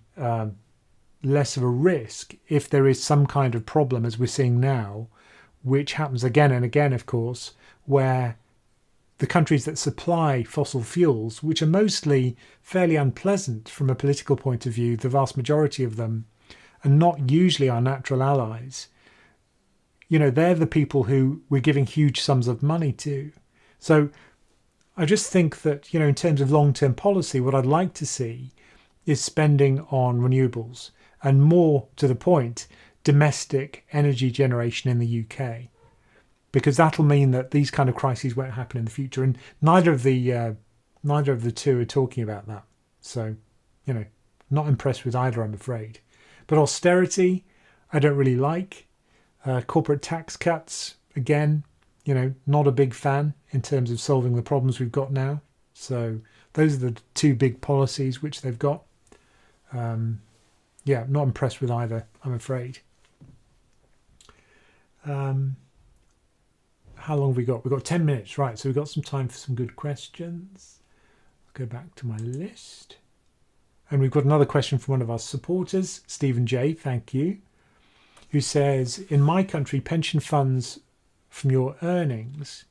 less of a risk if there is some kind of problem, as we're seeing now, which happens again and again, of course, where the countries that supply fossil fuels, which are mostly fairly unpleasant from a political point of view, the vast majority of them, are not usually our natural allies. You know, they're the people who we're giving huge sums of money to. So I just think that, you know, in terms of long-term policy, what I'd like to see is spending on renewables and, more to the point, domestic energy generation in the UK, because that'll mean that these kind of crises won't happen in the future. And neither of the two are talking about that. So, you know, not impressed with either, I'm afraid. But austerity, I don't really like. Corporate tax cuts, again, you know, not a big fan in terms of solving the problems we've got now. So those are the two big policies which they've got. Yeah, not impressed with either, I'm afraid. How long have we got? We've got 10 minutes, right? So we've got some time for some good questions. I'll go back to my list. And we've got another question from one of our supporters, Stephen J, thank you, who says, in my country, pension funds from your earnings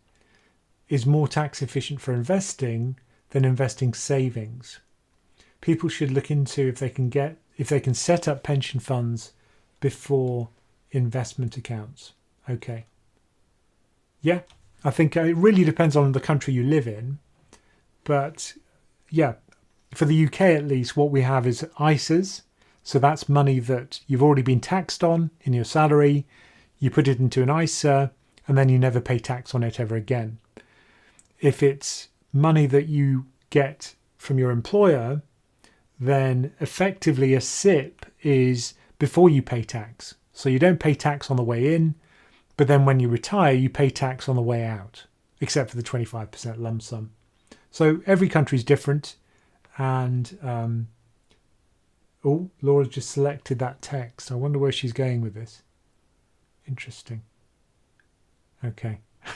is more tax efficient for investing than investing savings. People should look into if they can set up pension funds before investment accounts. Okay. Yeah, I think it really depends on the country you live in. But yeah, for the UK at least, what we have is ISAs. So that's money that you've already been taxed on in your salary. You put it into an ISA and then you never pay tax on it ever again. If it's money that you get from your employer, then effectively a SIP is before you pay tax. So you don't pay tax on the way in, but then when you retire, you pay tax on the way out. except for the 25% lump sum. So every country is different. And oh, Laura's just selected that text. I wonder where she's going with this. Interesting. Okay. I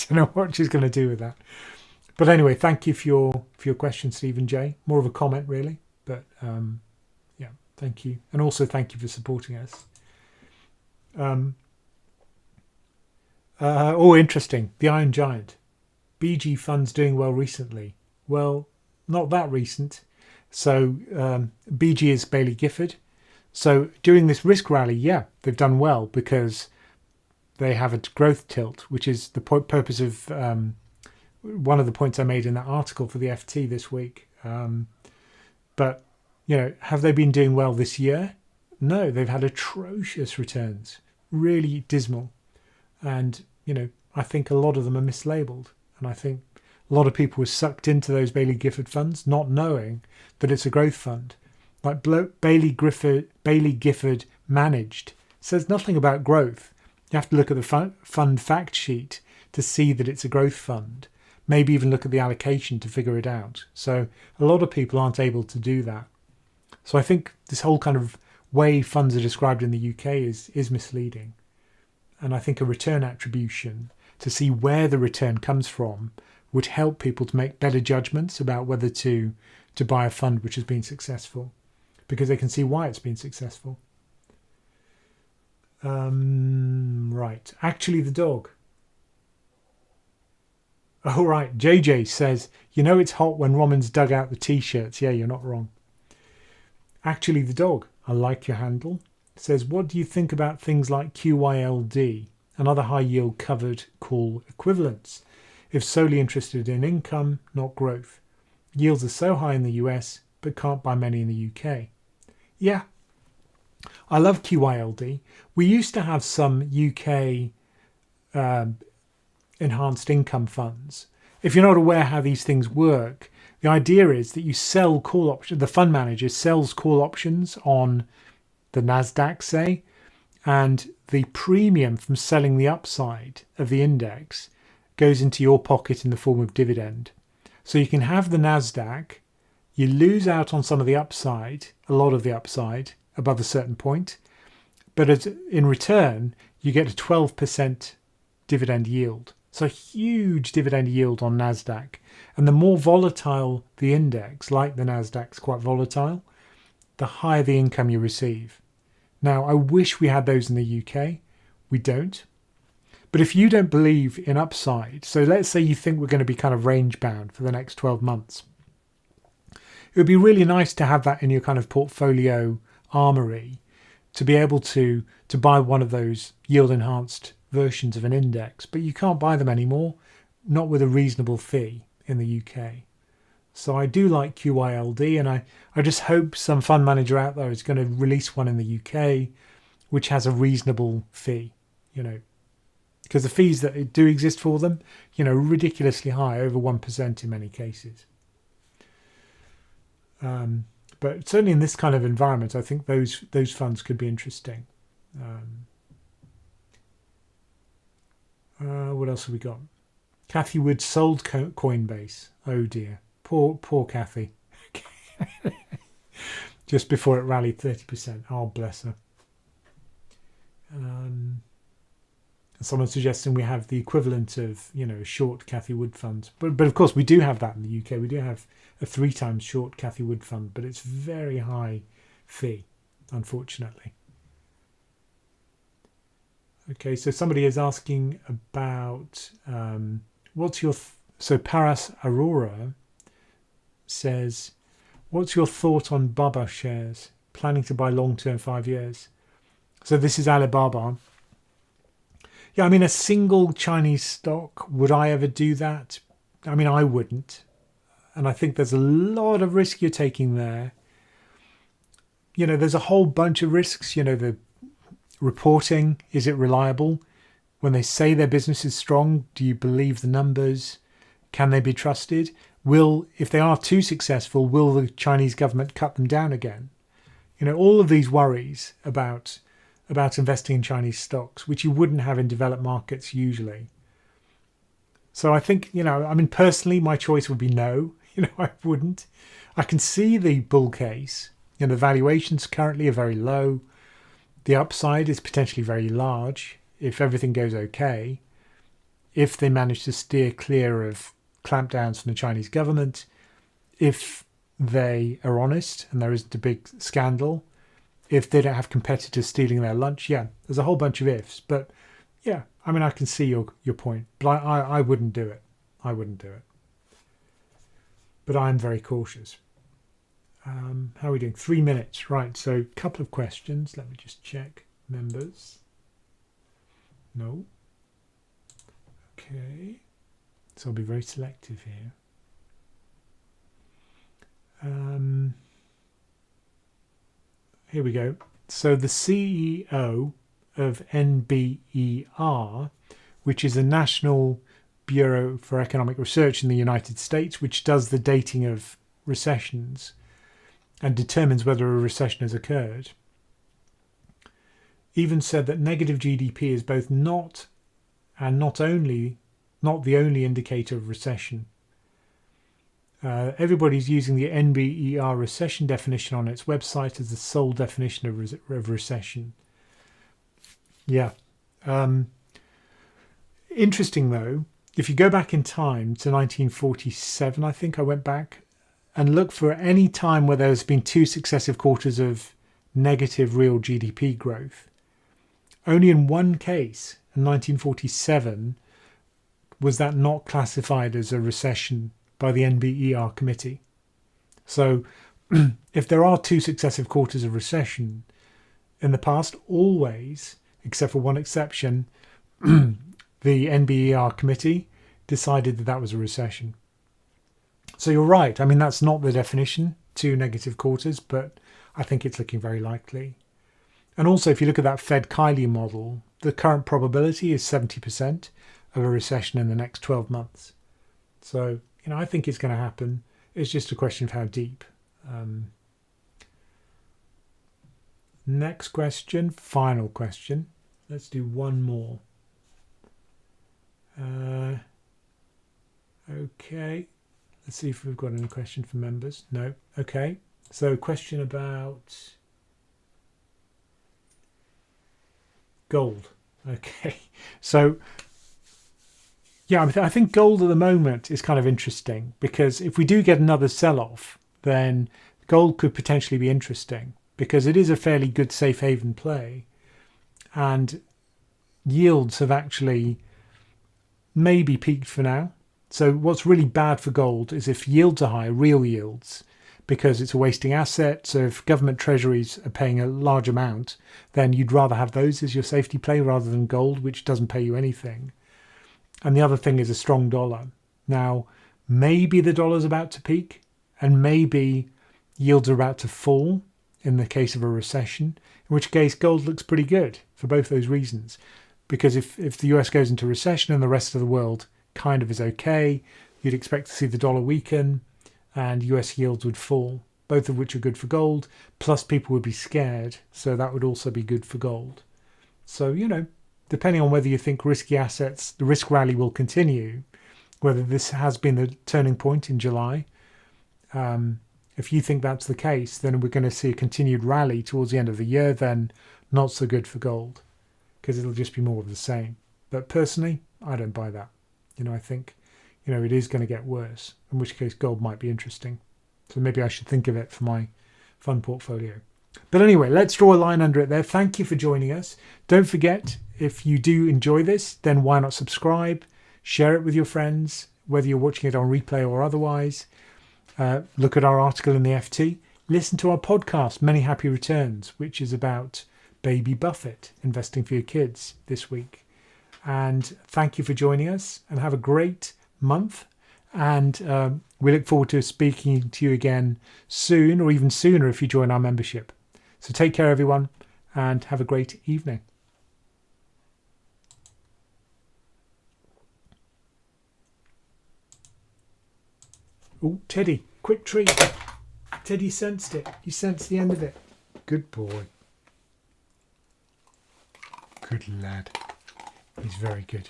don't know what she's going to do with that. But anyway, thank you for your question, Stephen J. More of a comment, really. But yeah, thank you. And also thank you for supporting us. Oh, interesting. The Iron Giant. BG funds doing well recently. Well, not that recent. So BG is Bailey Gifford. So during this risk rally, yeah, they've done well because they have a growth tilt, which is the purpose of one of the points I made in that article for the FT this week. But, have they been doing well this year? No, they've had atrocious returns, really dismal. And, I think a lot of them are mislabeled. And I think a lot of people were sucked into those Bailey Gifford funds, not knowing that it's a growth fund. Like Bailey Gifford managed says nothing about growth. You have to look at the fund fact sheet to see that it's a growth fund. Maybe even look at the allocation to figure it out. So a lot of people aren't able to do that. So I think this whole kind of way funds are described in the UK is misleading. And I think a return attribution to see where the return comes from would help people to make better judgments about whether to buy a fund which has been successful, because they can see why it's been successful. Right. Actually, the dog. Oh, right. JJ says, it's hot when Ramin's dug out the T-shirts. Yeah, you're not wrong. Actually, the dog. I like your handle. Says, what do you think about things like QYLD and other high yield covered call equivalents? If solely interested in income, not growth. Yields are so high in the US, but can't buy many in the UK. Yeah, I love QYLD. We used to have some UK enhanced income funds. If you're not aware how these things work, the idea is that you sell call options. The fund manager sells call options on the NASDAQ, say, and the premium from selling the upside of the index goes into your pocket in the form of dividend. So you can have the NASDAQ, you lose out on some of the upside, a lot of the upside above a certain point, but in return, you get a 12% dividend yield. So a huge dividend yield on NASDAQ. And the more volatile the index, like the NASDAQ's quite volatile, the higher the income you receive. Now, I wish we had those in the UK. We don't. But if you don't believe in upside, so let's say you think we're going to be kind of range bound for the next 12 months, it would be really nice to have that in your kind of portfolio armory, to be able to buy one of those yield enhanced versions of an index, but you can't buy them anymore, not with a reasonable fee in the UK. So I do like QYLD, and I just hope some fund manager out there is going to release one in the UK which has a reasonable fee, because the fees that do exist for them, ridiculously high, over 1% in many cases. But certainly in this kind of environment, I think those funds could be interesting. What else have we got? Kathy Wood sold Coinbase. Oh dear. Poor Kathy. Just before it rallied 30%. Oh, bless her. Someone suggesting we have the equivalent of, short Kathy Wood funds. But of course, we do have that in the UK. We do have a 3 times short Kathy Wood fund, but it's very high fee, unfortunately. Okay, so somebody is asking about what's your... So Paras Aurora says, what's your thought on Baba shares? Planning to buy long-term 5 years. So this is Alibaba. Yeah, I mean, a single Chinese stock, would I ever do that? I mean, I wouldn't. And I think there's a lot of risk you're taking there. There's a whole bunch of risks. The reporting, is it reliable? When they say their business is strong, do you believe the numbers? Can they be trusted? If they are too successful, will the Chinese government cut them down again? All of these worries about investing in Chinese stocks, which you wouldn't have in developed markets usually. So I think, I mean, personally, my choice would be no. I wouldn't. I can see the bull case. The valuations currently are very low. The upside is potentially very large if everything goes okay. If they manage to steer clear of clampdowns from the Chinese government, if they are honest and there isn't a big scandal, if they don't have competitors stealing their lunch, there's a whole bunch of ifs. But yeah, I mean, I can see your point, but I wouldn't do it. I wouldn't do it. But I'm very cautious. How are we doing? 3 minutes, right? So a couple of questions. Let me just check. Members. No. Okay. So I'll be very selective here. Here we go. So the CEO of NBER, which is the National Bureau for Economic Research in the United States, which does the dating of recessions and determines whether a recession has occurred, even said that negative GDP is both not the only indicator of recession. Everybody's using the NBER recession definition on its website as the sole definition of recession. Yeah. Interesting though, if you go back in time to 1947, I think I went back and looked for any time where there's been 2 successive quarters of negative real GDP growth. Only in one case, in 1947, was that not classified as a recession by the NBER committee. So if there are 2 successive quarters of recession in the past, always, except for one exception, the NBER committee decided that that was a recession. So you're right. I mean, that's not the definition, 2 negative quarters, but I think it's looking very likely. And also, if you look at that Fed-Kiley model, the current probability is 70% of a recession in the next 12 months. So, I think it's going to happen. It's just a question of how deep. Next question, final question. Let's do one more. Okay. Let's see if we've got any question for members. No. Okay. So question about gold. Okay. So yeah, I think gold at the moment is kind of interesting because if we do get another sell-off, then gold could potentially be interesting because it is a fairly good safe haven play, and yields have actually maybe peaked for now. So what's really bad for gold is if yields are high, real yields, because it's a wasting asset. So if government treasuries are paying a large amount, then you'd rather have those as your safety play rather than gold, which doesn't pay you anything. And the other thing is a strong dollar. Now, maybe the dollar's about to peak and maybe yields are about to fall in the case of a recession, in which case gold looks pretty good for both those reasons. Because if the US goes into recession and the rest of the world kind of is okay, you'd expect to see the dollar weaken and US yields would fall, both of which are good for gold, plus people would be scared, so that would also be good for gold. So, depending on whether you think risky assets, the risk rally will continue, whether this has been the turning point in July. If you think that's the case, then we're going to see a continued rally towards the end of the year, then not so good for gold, because it'll just be more of the same. But personally, I don't buy that. I think, it is going to get worse, in which case gold might be interesting. So maybe I should think of it for my fund portfolio. But anyway, let's draw a line under it there. Thank you for joining us. Don't forget, if you do enjoy this, then why not subscribe, share it with your friends, whether you're watching it on replay or otherwise. Look at our article in the FT. Listen to our podcast, Many Happy Returns, which is about baby Buffett, investing for your kids this week. And thank you for joining us and have a great month. And we look forward to speaking to you again soon, or even sooner if you join our membership. So take care, everyone, and have a great evening. Oh, Teddy, quick treat. Teddy sensed it. You sensed the end of it. Good boy. Good lad. He's very good.